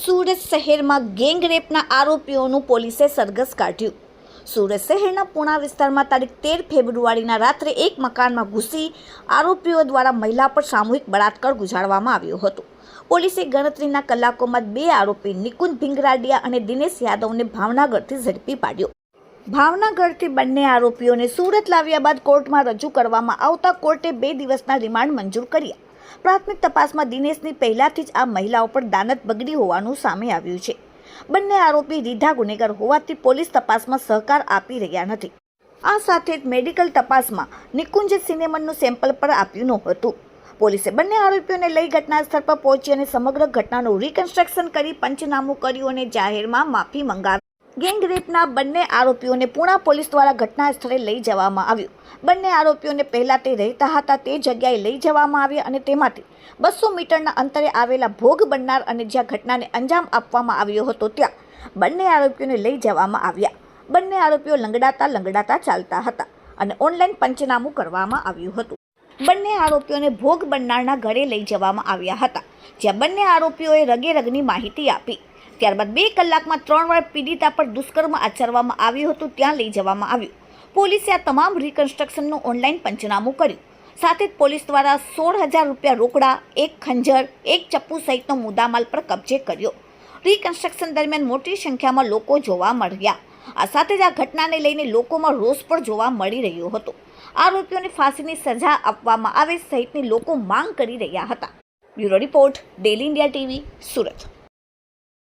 સુરત શહેરમાં ગેંગ રેપના આરોપીઓનું પોલીસે સરઘસ કાઢ્યું। સુરત શહેરના પૂણા વિસ્તારમાં તારીખ 13 ફેબ્રુઆરીના રાત્રે એક મકાનમાં ઘૂસી આરોપીઓ દ્વારા મહિલા પર સામૂહિક બળાત્કાર ગુજારવામાં આવ્યો હતો। પોલીસે ગણતરીના કલાકોમાં બે આરોપી નિકુંજ ભીંગરાડિયા અને દિનેશ યાદવને ભાવનગરથી ઝડપી પાડ્યો। ભાવનગરથી બંને આરોપીઓને સુરત લાવ્યા બાદ કોર્ટમાં રજૂ કરવામાં આવતા કોર્ટે 2 દિવસના રિમાન્ડ મંજૂર કર્યા। પ્રાથમિક તપાસમાં દિનેશની પહેલાથી જ આ મહિલાઓ પર દાનત બગડી હોવાનું સામે આવ્યું છે। બંને આરોપી રીઢા ગુનેગાર હોવાથી પોલીસ તપાસમાં સહકાર આપી રહ્યા નથી। આ સાથે જ મેડિકલ તપાસમાં નિકુંજ સિનેમનનું સેમ્પલ પર આપ્યું નહોતું। પોલીસે બંને આરોપીઓને લઈ ઘટના સ્થળ પર પહોંચી અને સમગ્ર ઘટનાનું રિકન્સ્ટ્રક્શન કરી પંચનામું કર્યું અને જાહેરમાં માફી મંગાવી। ગેંગ રેપના બંને આરોપીઓને પૂણા પોલીસ દ્વારા ઘટના સ્થળે લઈ જવામાં આવ્યું। બંને આરોપીઓને પહેલા તે રહેતા હતા તે જગ્યાએ લઈ જવામાં આવ્યા અને તેમાંથી 200 મીટરના અંતરે આવેલા ભોગ બનનાર અને જ્યાં ઘટનાને અંજામ આપવામાં આવ્યો હતો ત્યાં બંને આરોપીઓને લઈ જવામાં આવ્યા। બંને આરોપીઓ લંગડાતા ચાલતા હતા અને ઓનલાઈન પંચનામું કરવામાં આવ્યું હતું। બંને આરોપીઓને ભોગ બનનારના ઘરે લઈ જવામાં આવ્યા હતા જ્યાં બંને આરોપીઓએ રગેરગની માહિતી આપી। ત્યારબાદ 2 કલાકમાં 3 વાર પીડિતા પર દુષ્કર્મ આચરવામાં આવ્યું હતું ત્યાં લઈ જવામાં આવ્યું। પોલીસે આ તમામ રિકન્સ્ટ્રક્શનનું ઓનલાઈન પંચનામું કર્યું। સાથે જ પોલીસ દ્વારા 16,000 રૂપિયા રોકડા, 1 ખંજર, 1 ચપ્પુ સહિતનો મુદ્દામાલ પર કબજે કર્યો। રિકન્સ્ટ્રક્શન દરમિયાન મોટી સંખ્યામાં લોકો જોવા મળ્યા। આ સાથે જ આ ઘટનાને લઈને લોકોમાં રોષ પણ જોવા મળી રહ્યો હતો। આરોપીઓને ફાંસીની સજા આપવામાં આવે સહિતની લોકો માંગ કરી રહ્યા હતા। Bureau report, daily India TV, Surat.